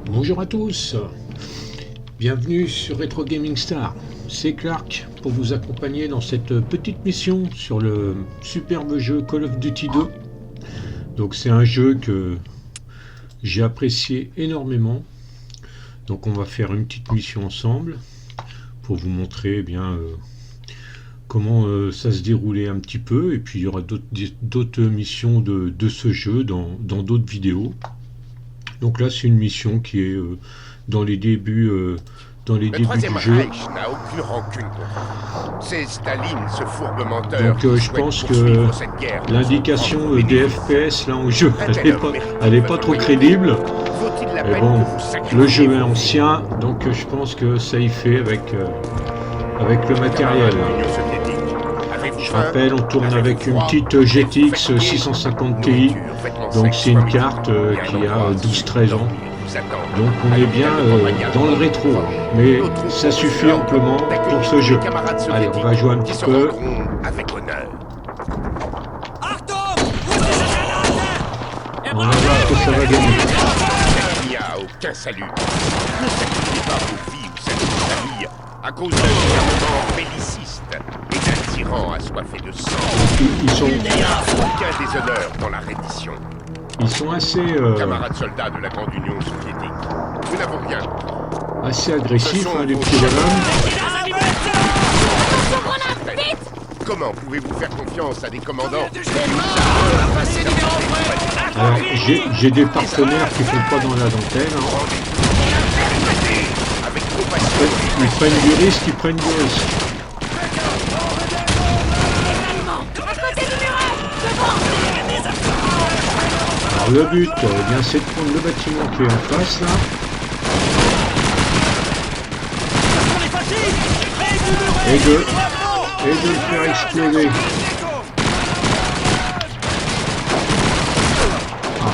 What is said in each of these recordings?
Bonjour à tous, bienvenue sur Retro Gaming Star. C'est Clark pour vous accompagner dans cette petite mission sur le superbe jeu Call of Duty 2. Donc c'est un jeu que j'ai apprécié énormément. Donc on va faire une petite mission ensemble pour vous montrer comment ça se déroulait un petit peu, et puis il y aura d'autres missions de ce jeu dans d'autres vidéos. Donc là c'est une mission qui est dans les débuts du jeu. Reich n'a aucune rancune contre. C'est Staline, ce fourbe menteur. Donc je pense que l'indication des FPS là en jeu, elle est pas trop crédible. Mais bon, le jeu est ancien, donc je pense que ça y fait avec le matériel. Je rappelle, on tourne avec une petite GTX 650 Ti, donc c'est une carte qui a 12-13 ans. Donc on est bien dans le rétro, mais ça suffit amplement pour ce jeu. Allez, on va jouer un petit peu. On va voir ce que ça va donner. Il n'y a aucun salut. Ne sacrifiez pas vos vies ou celles de vos familles à cause d'un gouvernement belliciste et d'un tyran assoiffé de sang. Il n'y a aucun déshonneur dans la reddition. Ils sont assez Camarades soldats de la Grande Union soviétique, nous n'avons rien. assez agressifs, hein, les petits bonhommes. Comment pouvez-vous faire confiance à des commandants? Alors j'ai des partenaires qui font pas dans la dentelle. Hein. Ils prennent du risque, Alors le but, c'est de prendre le bâtiment qui est en face là. Et de le faire exploser. On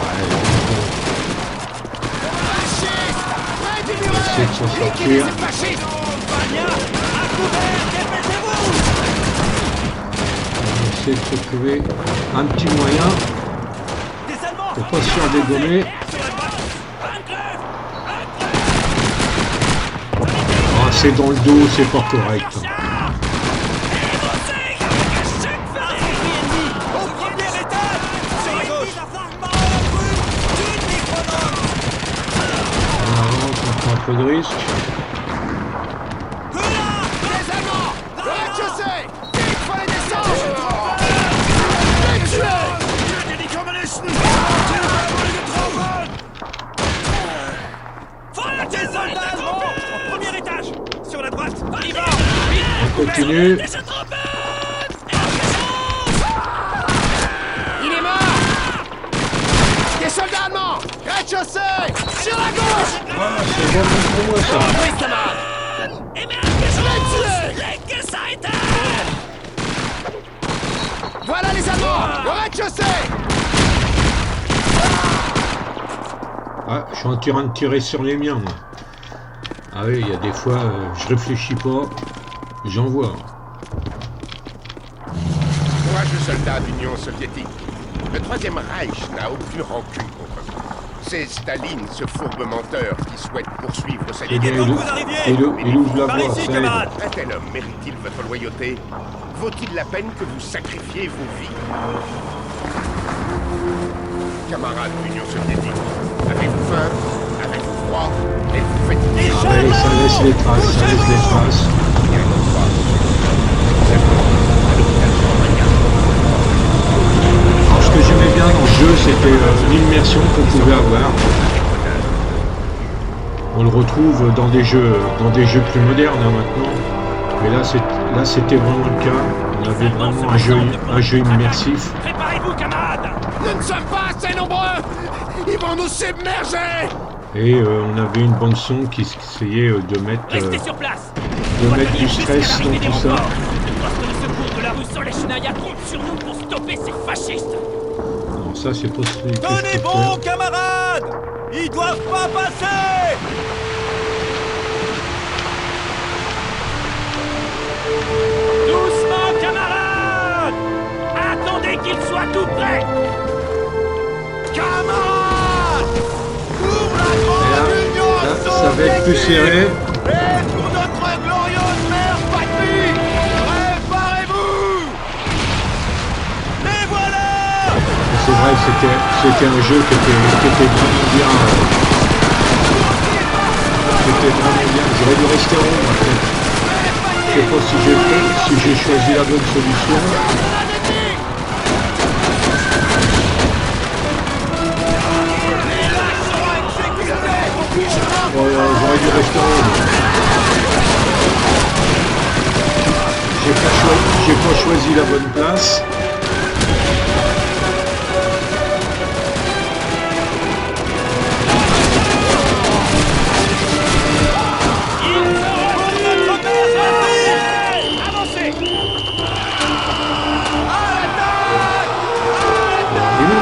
va essayer de s'en sortir. On va essayer de se trouver un petit moyen pour pas se faire dégommer. Ah, c'est dans le dos, c'est pas correct. On prend un peu de risque. On continue. Il est mort. Des soldats allemands. Rez-de-chaussée. Sur la gauche. Ah, c'est vraiment pour moi ça. Oui, camarade. Voilà les Allemands. Au rez-de-chaussée. Ah, je suis en train de tirer sur les miens, moi. Ah oui, il y a des fois, je réfléchis pas, j'envoie. Courageux soldats d'Union soviétique. Le Troisième Reich n'a aucune rancune contre vous. C'est Staline, ce fourbe menteur, qui souhaite poursuivre sa lignée. Il ouvre la voie, ça aide. Un tel homme mérite-t-il votre loyauté? Vaut-il la peine que vous sacrifiez vos vies? Camarades d'Union soviétique, avez-vous faim? Avez-vous froid? Êtes-vous fatigué? Allez, ça laisse les traces, Alors ce que j'aimais bien dans le jeu, c'était l'immersion qu'on pouvait avoir. On le retrouve dans des jeux plus modernes hein, maintenant. Mais là c'était vraiment le cas. On avait vraiment un jeu immersif. Préparez-vous, camarades! Nous ne sommes pas assez nombreux! Ils vont nous submerger! Et on avait une bande son qui essayait de mettre sur place. Du stress dans tout ça. Le secours de la rue Solechnaïa compte sur nous pour stopper ces fascistes. Non, ça c'est pas ce que je Tenez peux bon, faire. camarades! Ils doivent pas passer! Doucement, camarades! Attendez qu'il soit tout prêt! Camarades! Ouvre la Et grande plus serré. Et pour notre glorieuse mère patrie, préparez-vous. Les voilà. C'est vrai, c'était un jeu qui était vraiment bien. C'était vraiment bien. J'aurais dû rester en haut, en fait. Je sais pas si j'ai choisi la bonne solution. J'aurais dû rester en haut. J'ai pas choisi la bonne place.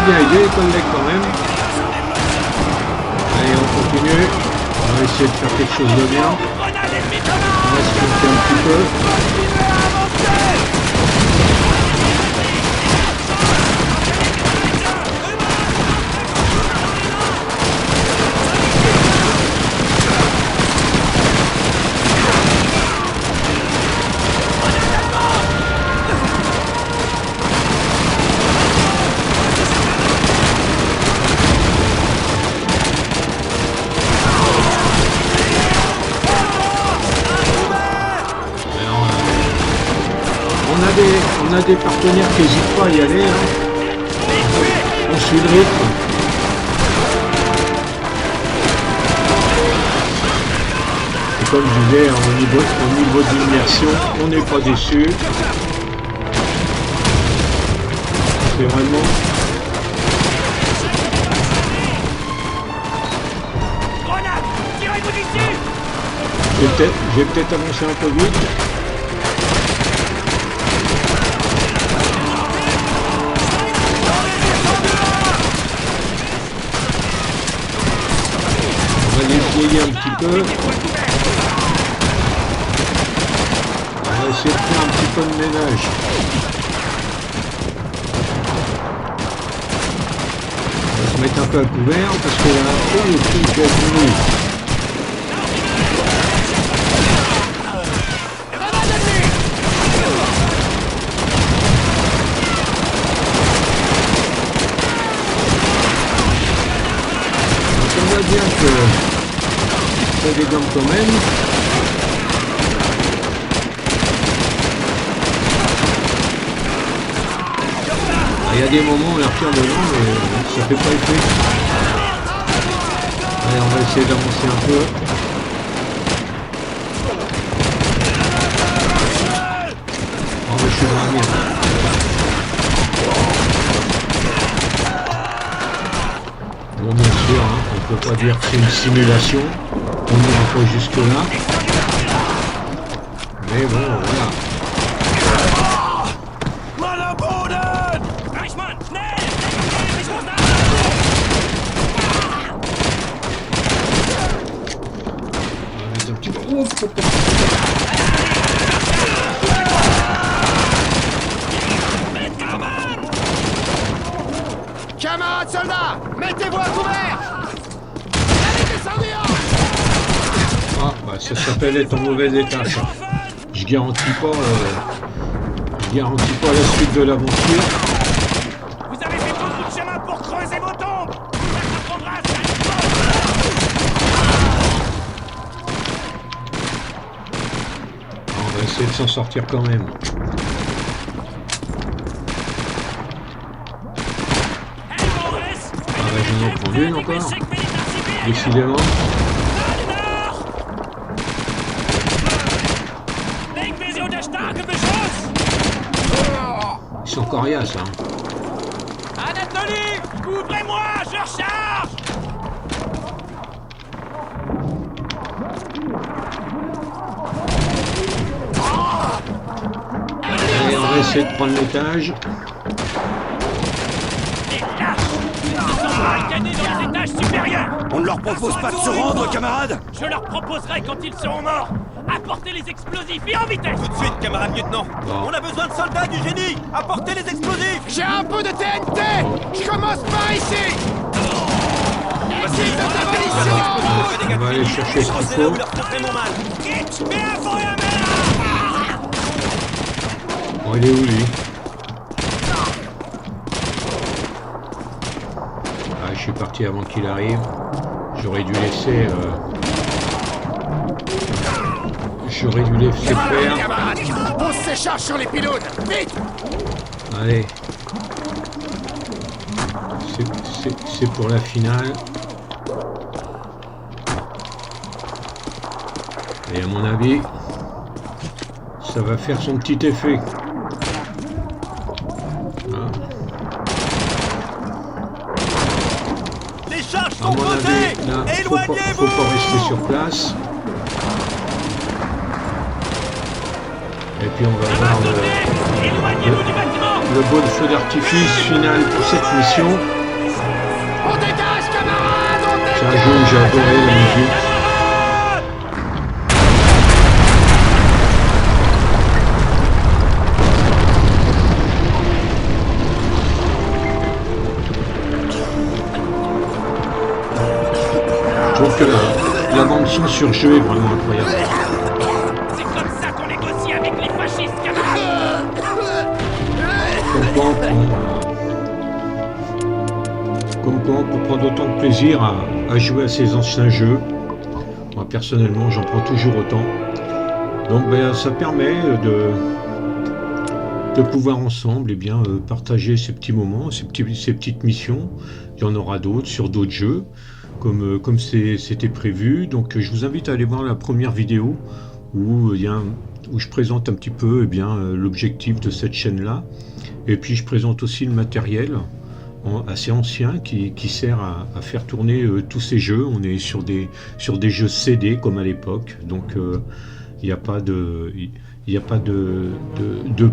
Bien aidé les collègues quand même. Allez, on continue. On va essayer de faire quelque chose de bien. On va se monter un petit peu. On a des partenaires qui n'hésitent pas à y aller. Hein. On suit le rythme. Et comme je disais, au niveau de l'immersion, on n'est pas déçu. C'est vraiment... J'ai peut-être avancé un peu vite. On va essayer un petit peu. On va essayer de faire un petit peu de ménage. On va se mettre un peu à couvert parce que là, le truc est venu. Bien que ça dégomme quand même. Il y a des moments où on la retire dedans mais ça fait pas effet. Allez, on va essayer d'avancer un peu. Oh mais je suis dans la merde. Bon, bien sûr, hein, on peut pas dire que c'est une simulation, on n'ira pas jusque là, mais bon, voilà. On va mettre un petit peu... Camarades soldats, mettez-vous à couvert. Ah, bah ça s'appelle être en mauvais état, ça. Je garantis pas la suite de l'aventure. Vous avez fait beaucoup de chemin pour creuser vos tombes. On va essayer de s'en sortir quand même. J'en prends une encore, décidément. Ils sont coriaces, hein. Anatolie, ouvrez-moi, je recharge. Allez, on va essayer de prendre l'étage. Dans les étages supérieurs. On ne leur propose pas de se rendre, camarades. Je leur proposerai quand ils seront morts. Apportez les explosifs et en vitesse. Tout de suite, camarade lieutenant. Bon. On a besoin de soldats du génie. Apportez les explosifs. J'ai un peu de TNT. Je commence par ici. Missile de démolition. pas des On gars va de aller génie. chercher ce Je qu'il serai là faut. où leur ferai mon mal. Bon, il est où lui? Ah, je suis parti avant qu'il arrive. J'aurais dû laisser... J'aurais dû laisser faire. Camarades, on s'écharge sur les pylônes. Vite! Allez. C'est pour la finale. Et à mon avis, ça va faire son petit effet. Hein. Les charges À sont mon avis, posées. là, faut Éloignez-vous. pas rester sur place. Et puis on va voir Éloignez-vous du bâtiment. le beau feu d'artifice final pour cette mission. On dégage, camarades! On Ça dégage! joue, j'ai adoré la musique. Je trouve que la bande son sur jeu est vraiment incroyable. C'est comme ça qu'on négocie avec les fascistes, camarades. Comme quoi on peut prendre autant de plaisir à jouer à ces anciens jeux. Moi personnellement j'en prends toujours autant. Donc ben, ça permet de pouvoir ensemble partager ces petits moments, ces petites missions. Il y en aura d'autres sur d'autres jeux, comme c'était prévu. Donc je vous invite à aller voir la première vidéo où je présente un petit peu l'objectif de cette chaîne-là. Et puis je présente aussi le matériel assez ancien qui sert à faire tourner tous ces jeux. On est sur des jeux CD comme à l'époque, donc il n'y a pas de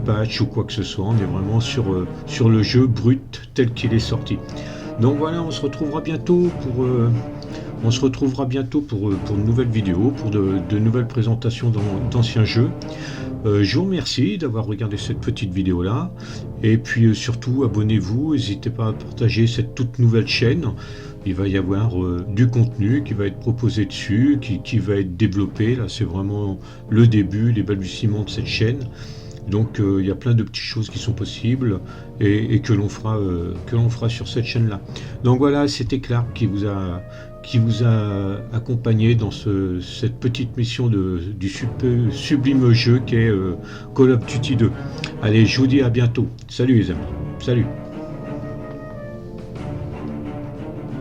patch ou quoi que ce soit. On est vraiment sur le jeu brut tel qu'il est sorti. Donc voilà, on se retrouvera bientôt pour une nouvelle vidéo, pour de nouvelles présentations d'anciens jeux. Je vous remercie d'avoir regardé cette petite vidéo là, et puis surtout abonnez-vous, n'hésitez pas à partager cette toute nouvelle chaîne. Il va y avoir du contenu qui va être proposé dessus, qui va être développé. Là c'est vraiment le début, les balbutiements de cette chaîne. Donc il y a plein de petites choses qui sont possibles et que l'on fera sur cette chaîne là. Donc voilà, c'était Clark qui vous a accompagné dans cette petite mission du sublime jeu qu'est Call of Duty 2. Allez, je vous dis à bientôt. Salut les amis. Salut.